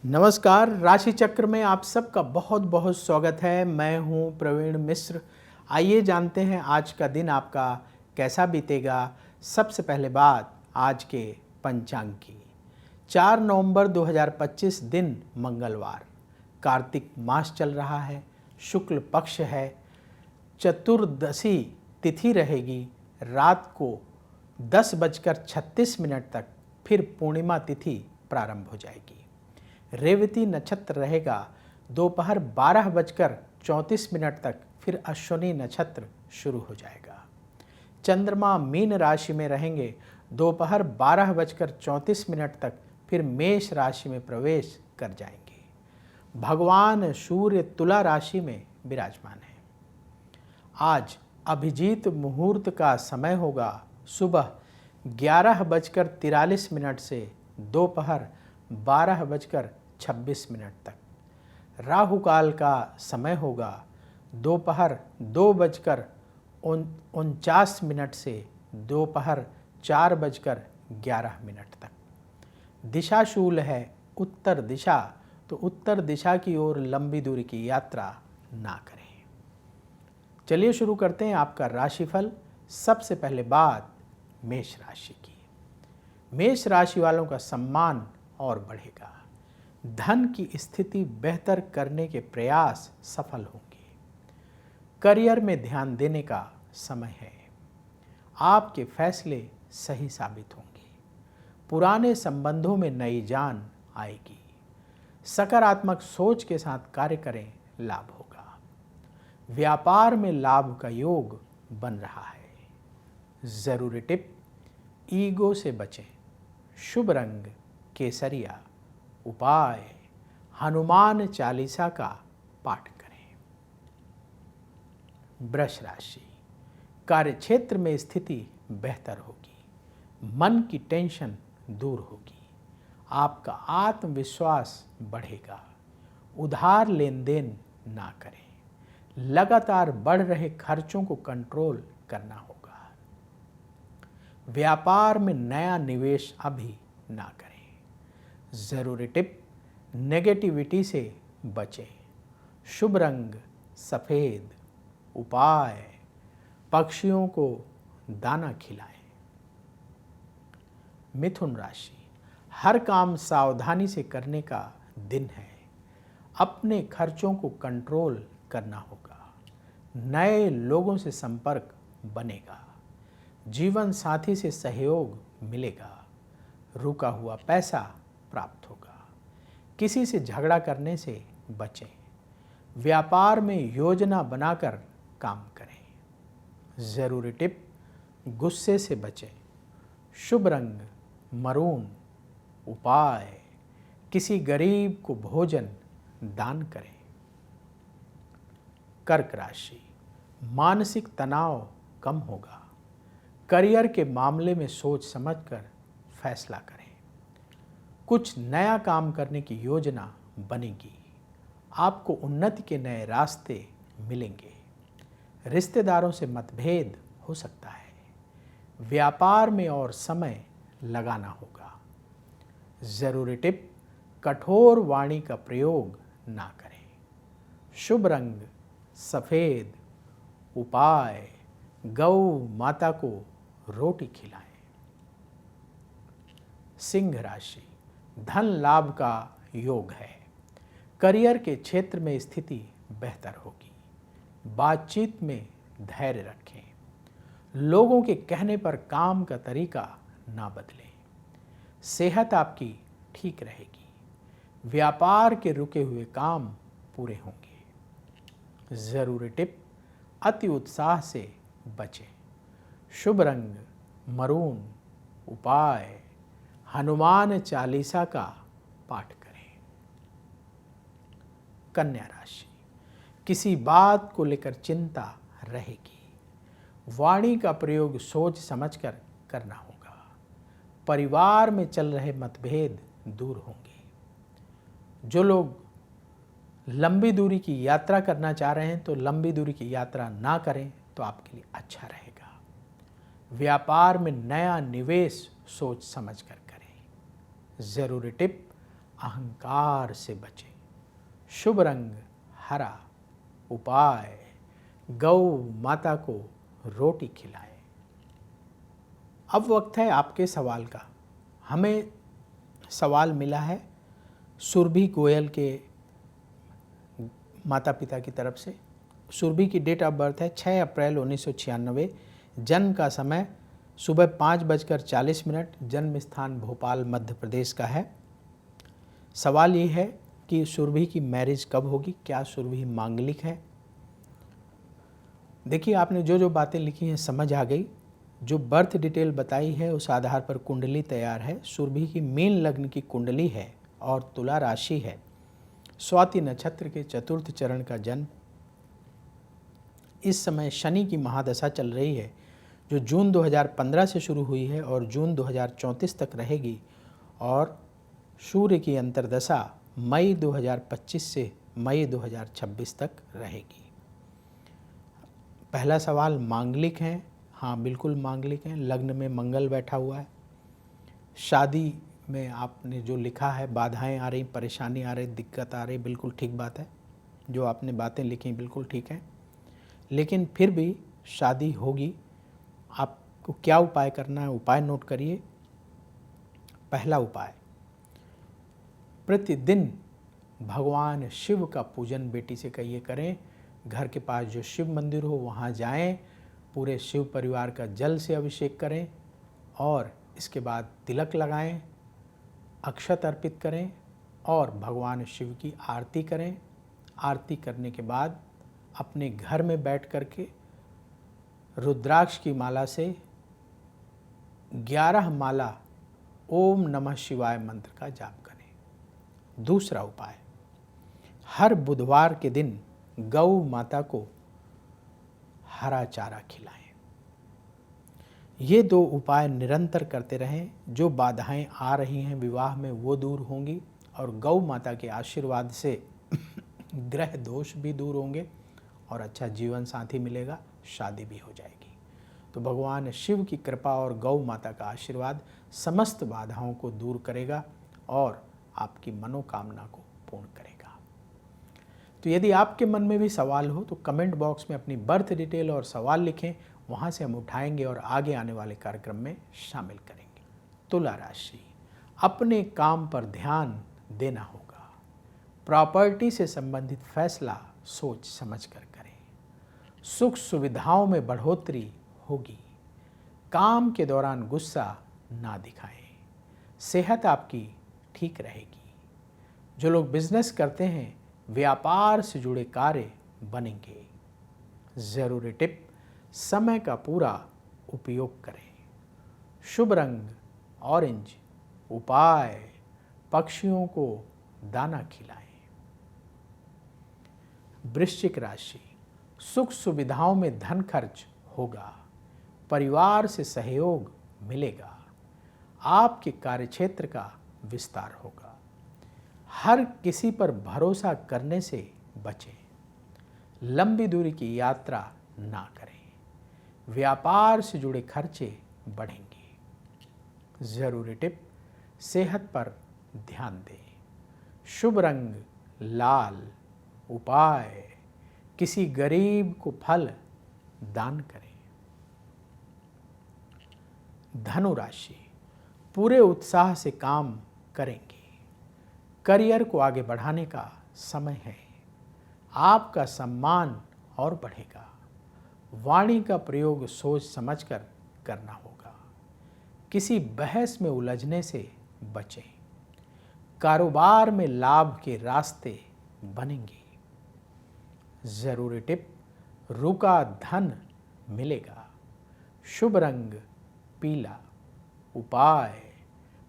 नमस्कार, राशि चक्र में आप सबका बहुत बहुत स्वागत है। मैं हूं प्रवीण मिश्र। आइए जानते हैं आज का दिन आपका कैसा बीतेगा। सबसे पहले बात आज के पंचांग की। 4 नवंबर 2025 दिन मंगलवार, कार्तिक मास चल रहा है, शुक्ल पक्ष है, चतुर्दशी तिथि रहेगी। रात को 10:36 तक फिर पूर्णिमा तिथि प्रारंभ हो जाएगी। रेवती नक्षत्र रहेगा दोपहर 12:34 तक, फिर अश्विनी नक्षत्र शुरू हो जाएगा। चंद्रमा मीन राशि में रहेंगे दोपहर 12:34 तक, फिर मेष राशि में प्रवेश कर जाएंगे। भगवान सूर्य तुला राशि में विराजमान है। आज अभिजीत मुहूर्त का समय होगा सुबह 11:43 से दोपहर 12:26 तक। राहु काल का समय होगा दोपहर 2:49 से दोपहर 4:11 तक। दिशा शूल है उत्तर दिशा, तो उत्तर दिशा की ओर लंबी दूरी की यात्रा ना करें। चलिए शुरू करते हैं आपका राशिफल। सबसे पहले बात मेष राशि की। मेष राशि वालों का सम्मान और बढ़ेगा। धन की स्थिति बेहतर करने के प्रयास सफल होंगे। करियर में ध्यान देने का समय है। आपके फैसले सही साबित होंगे। पुराने संबंधों में नई जान आएगी। सकारात्मक सोच के साथ कार्य करें, लाभ होगा। व्यापार में लाभ का योग बन रहा है। जरूरी टिप, ईगो से बचें। शुभ रंग केसरिया। उपाय, हनुमान चालीसा का पाठ करें। वृष राशि, कार्यक्षेत्र में स्थिति बेहतर होगी। मन की टेंशन दूर होगी। आपका आत्मविश्वास बढ़ेगा। उधार लेन देन ना करें। लगातार बढ़ रहे खर्चों को कंट्रोल करना होगा। व्यापार में नया निवेश अभी ना करें। जरूरी टिप, नेगेटिविटी से बचें। शुभ रंग सफेद। उपाय, पक्षियों को दाना खिलाएं। मिथुन राशि, हर काम सावधानी से करने का दिन है। अपने खर्चों को कंट्रोल करना होगा। नए लोगों से संपर्क बनेगा। जीवन साथी से सहयोग मिलेगा। रुका हुआ पैसा प्राप्त होगा। किसी से झगड़ा करने से बचें। व्यापार में योजना बनाकर काम करें। जरूरी टिप, गुस्से से बचें। शुभ रंग मरून। उपाय, किसी गरीब को भोजन दान करें। कर्क राशि, मानसिक तनाव कम होगा। करियर के मामले में सोच समझकर फैसला करें। कुछ नया काम करने की योजना बनेगी। आपको उन्नति के नए रास्ते मिलेंगे। रिश्तेदारों से मतभेद हो सकता है। व्यापार में और समय लगाना होगा। जरूरी टिप, कठोर वाणी का प्रयोग ना करें। शुभ रंग सफेद। उपाय, गौ माता को रोटी खिलाएं। सिंह राशि, धन लाभ का योग है। करियर के क्षेत्र में स्थिति बेहतर होगी। बातचीत में धैर्य रखें। लोगों के कहने पर काम का तरीका ना बदलें। सेहत आपकी ठीक रहेगी। व्यापार के रुके हुए काम पूरे होंगे। जरूरी टिप, अति उत्साह से बचें। शुभ रंग मरून। उपाय, हनुमान चालीसा का पाठ करें। कन्या राशि, किसी बात को लेकर चिंता रहेगी। वाणी का प्रयोग सोच समझकर करना होगा। परिवार में चल रहे मतभेद दूर होंगे। जो लोग लंबी दूरी की यात्रा करना चाह रहे हैं तो लंबी दूरी की यात्रा ना करें तो आपके लिए अच्छा रहेगा। व्यापार में नया निवेश सोच समझकर करें। जरूरी टिप, अहंकार से बचें। शुभ रंग हरा। उपाय गौ माता को रोटी खिलाएं। अब वक्त है आपके सवाल का। हमें सवाल मिला है सुरभि गोयल के माता पिता की तरफ से। सुरभि की डेट ऑफ बर्थ है 6 अप्रैल 1996। जन्म का समय सुबह 5:40, जन्म स्थान भोपाल मध्य प्रदेश का है। सवाल ये है कि सुरभि की मैरिज कब होगी, क्या सुरभि मांगलिक है। देखिए, आपने जो जो बातें लिखी हैं समझ आ गई। जो बर्थ डिटेल बताई है उस आधार पर कुंडली तैयार है। सुरभि की मीन लग्न की कुंडली है और तुला राशि है। स्वाति नक्षत्र के चतुर्थ चरण का जन्म। इस समय शनि की महादशा चल रही है जो जून 2015 से शुरू हुई है और जून 2034 तक रहेगी, और सूर्य की अंतर्दशा मई 2025 से मई 2026 तक रहेगी। पहला सवाल मांगलिक है। हाँ, बिल्कुल मांगलिक है। लग्न में मंगल बैठा हुआ है। शादी में आपने जो लिखा है बाधाएं आ रही, परेशानी आ रही, दिक्कत आ रही, बिल्कुल ठीक बात है। जो आपने बातें लिखी बिल्कुल ठीक है, लेकिन फिर भी शादी होगी। आपको क्या उपाय करना है, उपाय नोट करिए। पहला उपाय, प्रतिदिन भगवान शिव का पूजन बेटी से कहिए करें। घर के पास जो शिव मंदिर हो वहाँ जाएं, पूरे शिव परिवार का जल से अभिषेक करें और इसके बाद तिलक लगाएं, अक्षत अर्पित करें और भगवान शिव की आरती करें। आरती करने के बाद अपने घर में बैठ कर के रुद्राक्ष की माला से 11 माला ओम नमः शिवाय मंत्र का जाप करें। दूसरा उपाय, हर बुधवार के दिन गौ माता को हरा चारा खिलाएं। ये 2 उपाय निरंतर करते रहें। जो बाधाएं आ रही हैं विवाह में वो दूर होंगी और गौ माता के आशीर्वाद से ग्रह दोष भी दूर होंगे और अच्छा जीवन साथी मिलेगा, शादी भी हो जाएगी। तो भगवान शिव की कृपा और गौ माता का आशीर्वाद समस्त बाधाओं को दूर करेगा और आपकी मनोकामना को पूर्ण करेगा। तो यदि आपके मन में भी सवाल हो तो कमेंट बॉक्स में अपनी बर्थ डिटेल और सवाल लिखें, वहाँ से हम उठाएंगे और आगे आने वाले कार्यक्रम में शामिल करेंगे। तुला राशि, अपने काम पर ध्यान देना होगा। प्रॉपर्टी से संबंधित फैसला सोच समझकर करें। सुख सुविधाओं में बढ़ोतरी होगी। काम के दौरान गुस्सा ना दिखाएं। सेहत आपकी ठीक रहेगी। जो लोग बिजनेस करते हैं व्यापार से जुड़े कार्य बनेंगे। जरूरी टिप, समय का पूरा उपयोग करें। शुभ रंग ऑरेंज। उपाय पक्षियों को दाना खिलाएं। वृश्चिक राशि, सुख सुविधाओं में धन खर्च होगा। परिवार से सहयोग मिलेगा। आपके कार्यक्षेत्र का विस्तार होगा। हर किसी पर भरोसा करने से बचें। लंबी दूरी की यात्रा ना करें। व्यापार से जुड़े खर्चे बढ़ेंगे। जरूरी टिप, सेहत पर ध्यान दें। शुभ रंग लाल। उपाय किसी गरीब को फल दान करें। धनु राशि, पूरे उत्साह से काम करेंगे। करियर को आगे बढ़ाने का समय है। आपका सम्मान और बढ़ेगा। वाणी का प्रयोग सोच समझकर करना होगा। किसी बहस में उलझने से बचें। कारोबार में लाभ के रास्ते बनेंगे। जरूरी टिप, रुका धन मिलेगा। शुभ रंग पीला। उपाय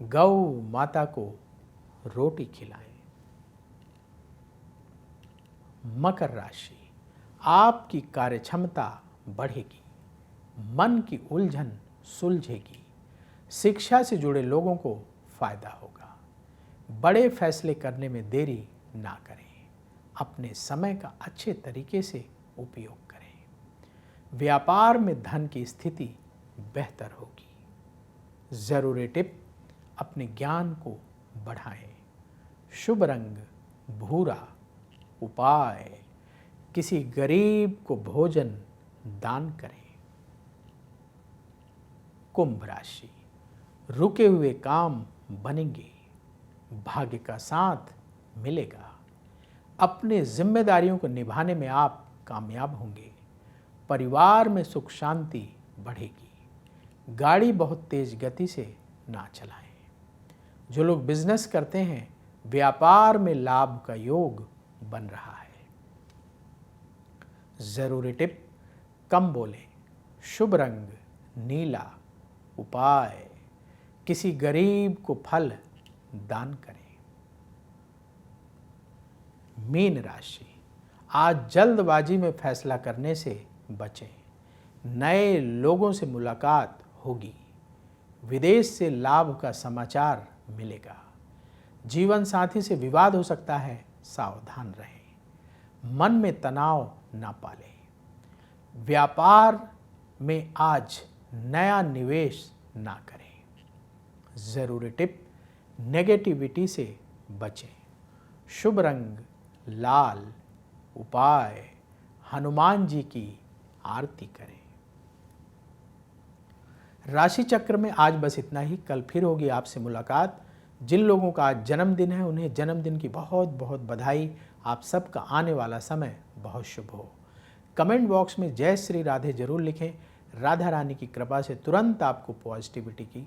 गौ माता को रोटी खिलाएं। मकर राशि, आपकी कार्यक्षमता बढ़ेगी। मन की उलझन सुलझेगी। शिक्षा से जुड़े लोगों को फायदा होगा। बड़े फैसले करने में देरी ना करें। अपने समय का अच्छे तरीके से उपयोग करें। व्यापार में धन की स्थिति बेहतर होगी। जरूरी टिप, अपने ज्ञान को बढ़ाएं। शुभ रंग भूरा, उपाय किसी गरीब को भोजन दान करें। कुंभ राशि, रुके हुए काम बनेंगे, भाग्य का साथ मिलेगा, अपनी जिम्मेदारियों को निभाने में आप कामयाब होंगे, परिवार में सुख शांति बढ़ेगी, गाड़ी बहुत तेज गति से ना चलाएं। जो लोग बिजनेस करते हैं व्यापार में लाभ का योग बन रहा है। जरूरी टिप, कम बोलें, शुभ रंग नीला, उपाय किसी गरीब को फल दान करें। मीन राशि, आज जल्दबाजी में फैसला करने से बचें, नए लोगों से मुलाकात होगी, विदेश से लाभ का समाचार मिलेगा, जीवन साथी से विवाद हो सकता है, सावधान रहें, मन में तनाव ना पालें, व्यापार में आज नया निवेश ना करें। जरूरी टिप, नेगेटिविटी से बचें, शुभ रंग लाल, उपाय हनुमान जी की आरती करें। राशि चक्र में आज बस इतना ही। कल फिर होगी आपसे मुलाकात। जिन लोगों का आज जन्मदिन है उन्हें जन्मदिन की बहुत बहुत बधाई। आप सबका आने वाला समय बहुत शुभ हो। कमेंट बॉक्स में जय श्री राधे जरूर लिखें। राधा रानी की कृपा से तुरंत आपको पॉजिटिविटी की